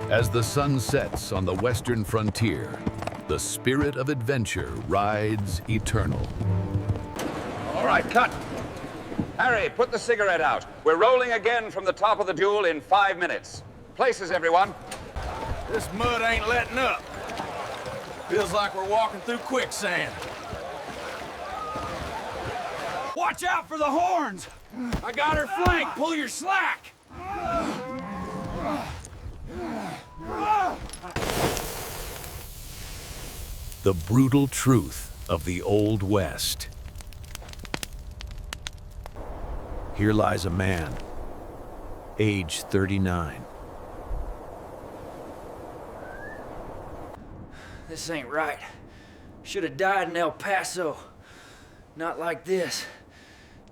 As the sun sets on the western frontier, the spirit of adventure rides eternal. All right, cut. Harry, put the cigarette out. We're rolling again from the top of the duel in 5 minutes. Places, everyone. This mud ain't letting up. Feels like we're walking through quicksand. Watch out for the horns! I got her flanked. Pull your slack! The brutal truth of the Old West. Here lies a man, age 39. This ain't right. Should have died in El Paso. Not like this.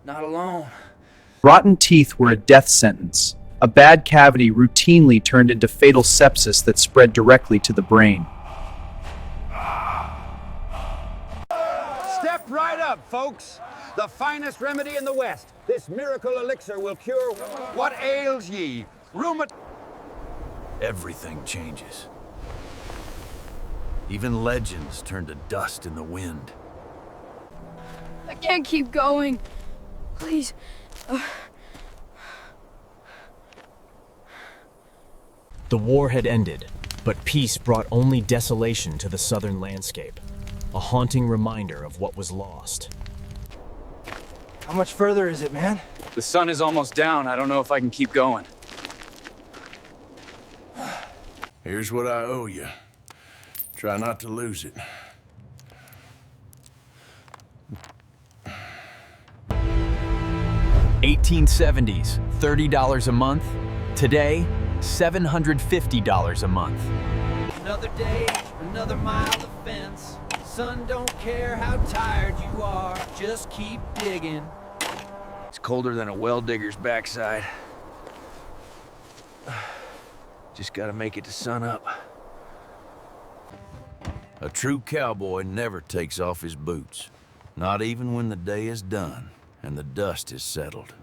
Not alone. Rotten teeth were a death sentence. A bad cavity routinely turned into fatal sepsis that spread directly to the brain. Step right up, folks. The finest remedy in the West. This miracle elixir will cure what ails ye. Everything changes. Even legends turn to dust in the wind. I can't keep going. Please. The war had ended, but peace brought only desolation to the southern landscape. A haunting reminder of what was lost. How much further is it, man? The sun is almost down. I don't know if I can keep going. Here's what I owe you. Try not to lose it. $1870s, $30 a month. Today, $750 a month. Another day, another mile of fence. Sun don't care how tired you are, just keep digging. It's colder than a well digger's backside. Just gotta make it to sun up. A true cowboy never takes off his boots, not even when the day is done and the dust is settled.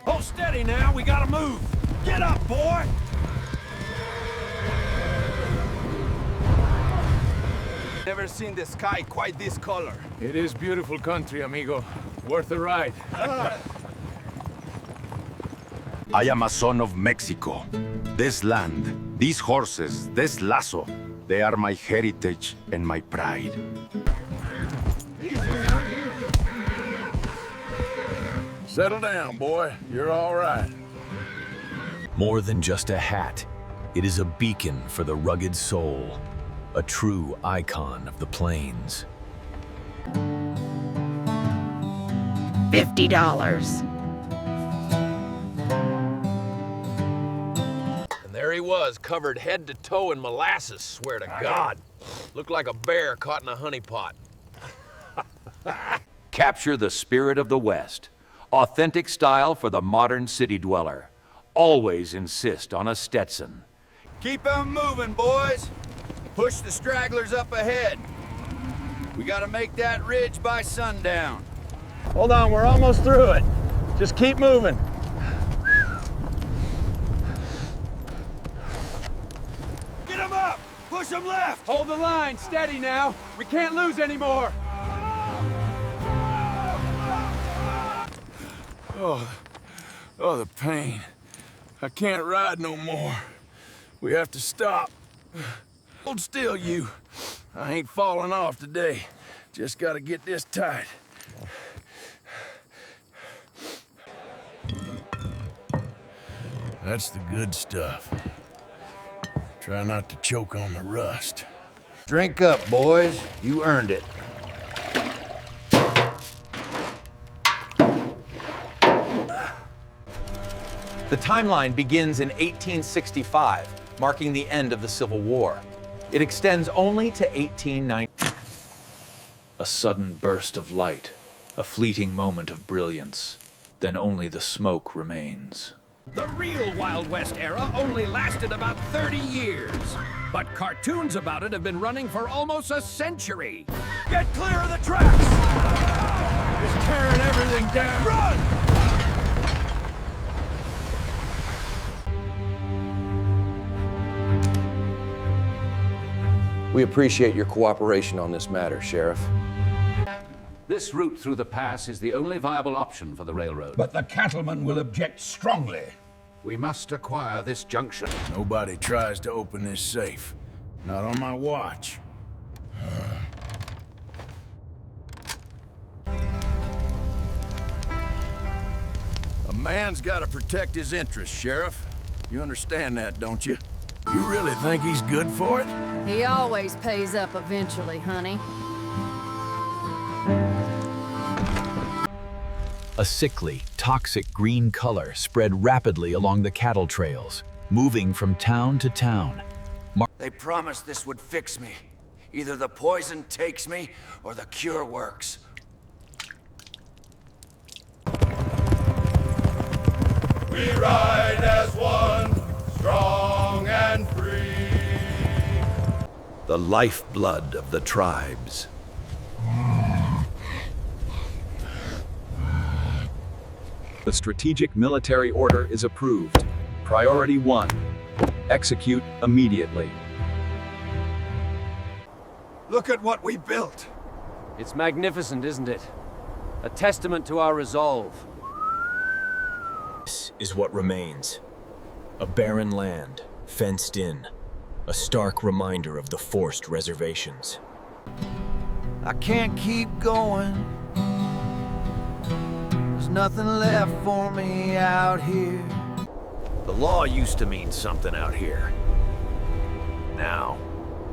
Hold steady now, we gotta move. Get up, boy! Never seen the sky quite this color. It is beautiful country, amigo. Worth a ride. I am a son of Mexico. This land, these horses, this lasso, they are my heritage and my pride. Settle down, boy. You're all right. More than just a hat, it is a beacon for the rugged soul, a true icon of the plains. $50. And there he was, covered head to toe in molasses, swear to God. Looked like a bear caught in a honey pot. Capture the spirit of the West. Authentic style for the modern city dweller. Always insist on a Stetson. Keep 'em moving, boys. Push the stragglers up ahead. We gotta make that ridge by sundown. Hold on, we're almost through it. Just keep moving. Get 'em up! Push 'em left! Hold the line, steady now. We can't lose anymore. Oh, the pain. I can't ride no more. We have to stop. Hold still, you. I ain't falling off today. Just gotta get this tight. That's the good stuff. Try not to choke on the rust. Drink up, boys. You earned it. The timeline begins in 1865, marking the end of the Civil War. It extends only to 1890. A sudden burst of light, a fleeting moment of brilliance, then only the smoke remains. The real Wild West era only lasted about 30 years, but cartoons about it have been running for almost a century. Get clear of the tracks! Just tearing everything down. Run! We appreciate your cooperation on this matter, Sheriff. This route through the pass is the only viable option for the railroad. But the cattlemen will object strongly. We must acquire this junction. Nobody tries to open this safe. Not on my watch. A man's got to protect his interests, Sheriff. You understand that, don't you? You really think he's good for it? He always pays up eventually, honey. A sickly, toxic green color spread rapidly along the cattle trails, moving from town to town. They promised this would fix me. Either the poison takes me, or the cure works. We ride as one, strong and free. The lifeblood of the tribes. The strategic military order is approved. Priority 1. Execute immediately. Look at what we built. It's magnificent, isn't it? A testament to our resolve. This is what remains. A barren land, fenced in. A stark reminder of the forced reservations. I can't keep going. There's nothing left for me out here. The law used to mean something out here. Now,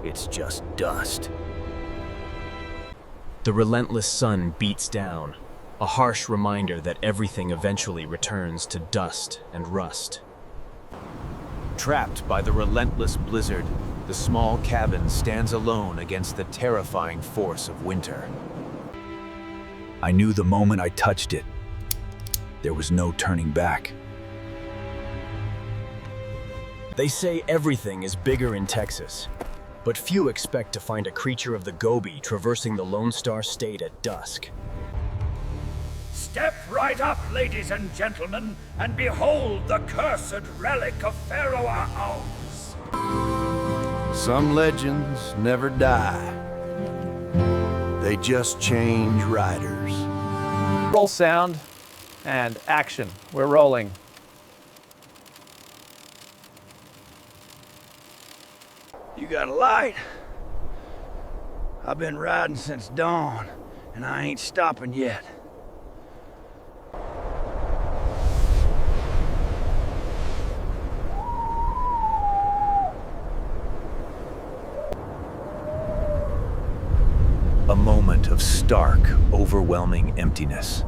it's just dust. The relentless sun beats down, a harsh reminder that everything eventually returns to dust and rust. Trapped by the relentless blizzard, the small cabin stands alone against the terrifying force of winter. I knew the moment I touched it, there was no turning back. They say everything is bigger in Texas, but few expect to find a creature of the Gobi traversing the Lone Star State at dusk. Step right up, ladies and gentlemen, and behold the cursed relic of Pharaoh Oz. Some legends never die. They just change riders. Roll sound and action. We're rolling. You got a light? I've been riding since dawn, and I ain't stopping yet. A moment of stark, overwhelming emptiness.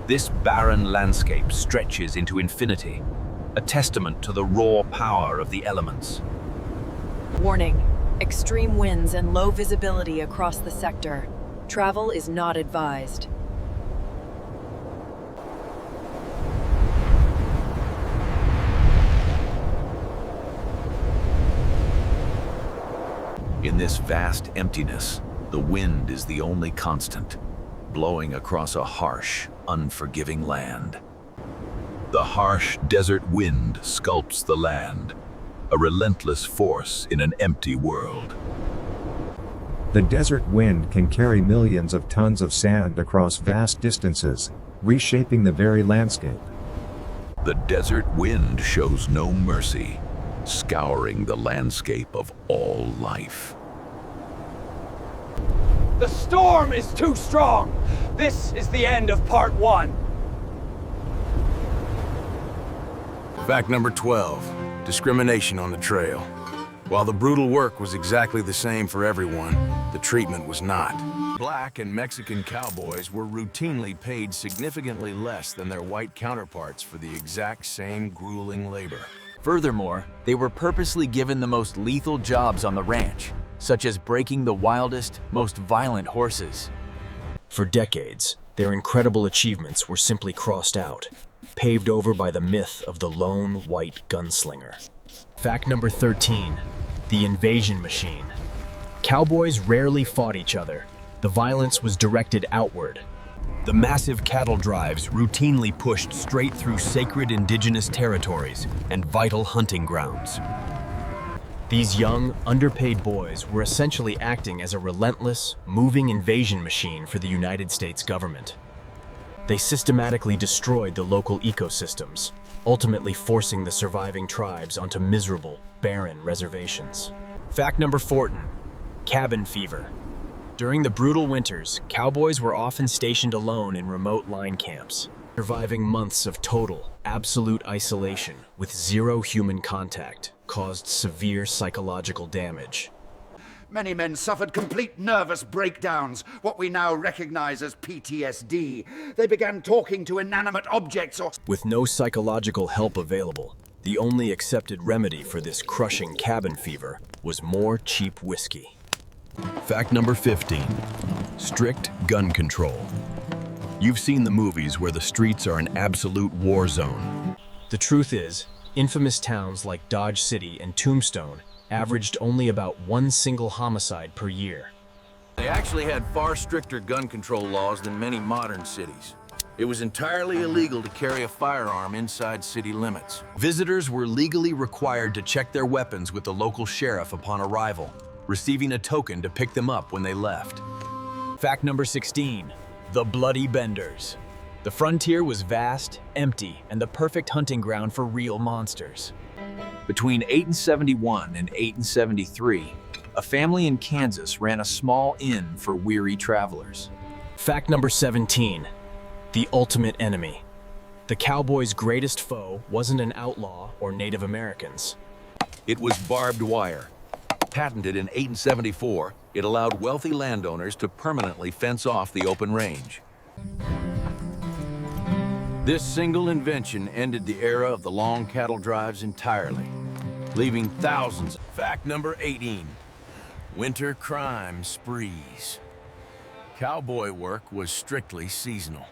This barren landscape stretches into infinity, a testament to the raw power of the elements. Warning: extreme winds and low visibility across the sector. Travel is not advised. In this vast emptiness, the wind is the only constant, blowing across a harsh, unforgiving land. The harsh desert wind sculpts the land, a relentless force in an empty world. The desert wind can carry millions of tons of sand across vast distances, reshaping the very landscape. The desert wind shows no mercy, scouring the landscape of all life. The storm is too strong. This is the end of part 1. Fact number 12, discrimination on the trail. While the brutal work was exactly the same for everyone, the treatment was not. Black and Mexican cowboys were routinely paid significantly less than their white counterparts for the exact same grueling labor. Furthermore, they were purposely given the most lethal jobs on the ranch, such as breaking the wildest, most violent horses. For decades, their incredible achievements were simply crossed out, paved over by the myth of the lone white gunslinger. Fact number 13, the invasion machine. Cowboys rarely fought each other. The violence was directed outward. The massive cattle drives routinely pushed straight through sacred indigenous territories and vital hunting grounds. These young, underpaid boys were essentially acting as a relentless, moving invasion machine for the United States government. They systematically destroyed the local ecosystems, ultimately forcing the surviving tribes onto miserable, barren reservations. Fact number 14, cabin fever. During the brutal winters, cowboys were often stationed alone in remote line camps, surviving months of total, absolute isolation with zero human contact caused severe psychological damage. Many men suffered complete nervous breakdowns, what we now recognize as PTSD. They began talking to inanimate objects or... With no psychological help available, the only accepted remedy for this crushing cabin fever was more cheap whiskey. Fact number 15, strict gun control. You've seen the movies where the streets are an absolute war zone. The truth is, infamous towns like Dodge City and Tombstone averaged only about one single homicide per year. They actually had far stricter gun control laws than many modern cities. It was entirely illegal to carry a firearm inside city limits. Visitors were legally required to check their weapons with the local sheriff upon arrival, receiving a token to pick them up when they left. Fact number 16, the Bloody Benders. The frontier was vast, empty, and the perfect hunting ground for real monsters. Between 1871 and 1873, a family in Kansas ran a small inn for weary travelers. Fact number 17, the ultimate enemy. The cowboys' greatest foe wasn't an outlaw or Native Americans. It was barbed wire. Patented in 1874, it allowed wealthy landowners to permanently fence off the open range. This single invention ended the era of the long cattle drives entirely, leaving thousands. Fact number 18, winter crime sprees. Cowboy work was strictly seasonal.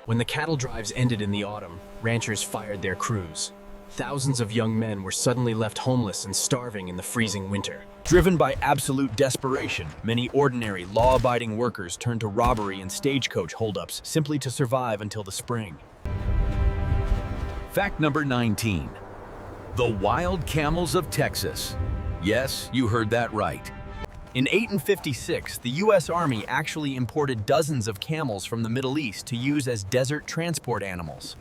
When the cattle drives ended in the autumn, ranchers fired their crews. Thousands of young men were suddenly left homeless and starving in the freezing winter. Driven by absolute desperation, many ordinary, law-abiding workers turned to robbery and stagecoach holdups simply to survive until the spring. Fact number 19, the wild camels of Texas. Yes, you heard that right. In 1856, the U.S. Army actually imported dozens of camels from the Middle East to use as desert transport animals.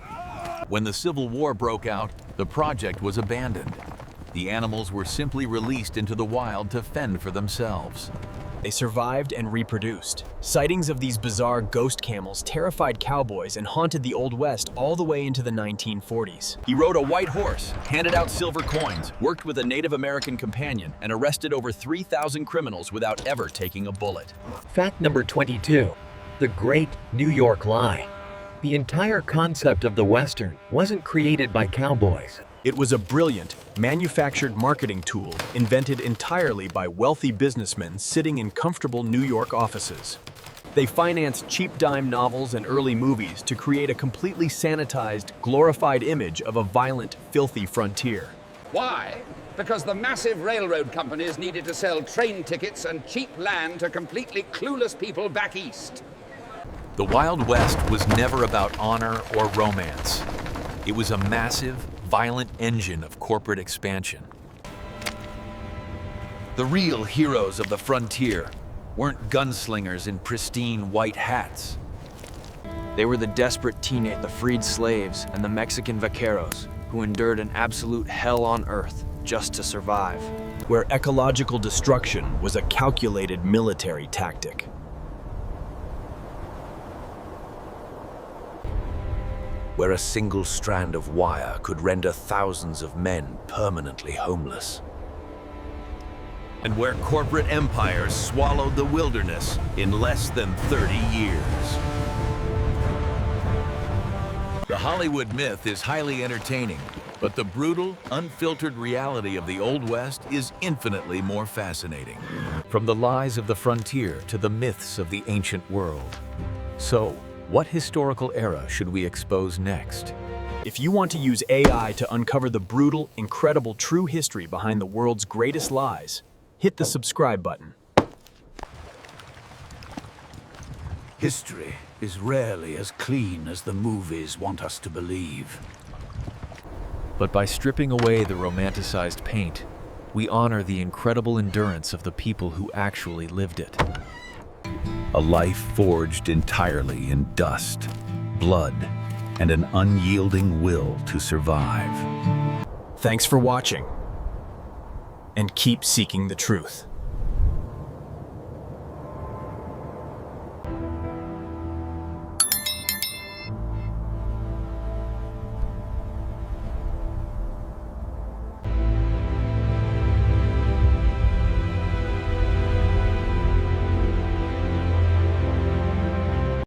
When the Civil War broke out, the project was abandoned. The animals were simply released into the wild to fend for themselves. They survived and reproduced. Sightings of these bizarre ghost camels terrified cowboys and haunted the Old West all the way into the 1940s. He rode a white horse, handed out silver coins, worked with a Native American companion, and arrested over 3,000 criminals without ever taking a bullet. Fact number 22, the Great New York Lie. The entire concept of the Western wasn't created by cowboys. It was a brilliant, manufactured marketing tool invented entirely by wealthy businessmen sitting in comfortable New York offices. They financed cheap dime novels and early movies to create a completely sanitized, glorified image of a violent, filthy frontier. Why? Because the massive railroad companies needed to sell train tickets and cheap land to completely clueless people back east. The Wild West was never about honor or romance. It was a massive, violent engine of corporate expansion. The real heroes of the frontier weren't gunslingers in pristine white hats. They were the desperate teenage, the freed slaves, and the Mexican vaqueros who endured an absolute hell on earth just to survive. Where ecological destruction was a calculated military tactic. Where a single strand of wire could render thousands of men permanently homeless. And where corporate empires swallowed the wilderness in less than 30 years. The Hollywood myth is highly entertaining, but the brutal, unfiltered reality of the Old West is infinitely more fascinating. From the lies of the frontier to the myths of the ancient world. So, what historical era should we expose next? If you want to use AI to uncover the brutal, incredible, true history behind the world's greatest lies, hit the subscribe button. History is rarely as clean as the movies want us to believe. But by stripping away the romanticized paint, we honor the incredible endurance of the people who actually lived it. A life forged entirely in dust, blood, and an unyielding will to survive. Thanks for watching, and keep seeking the truth.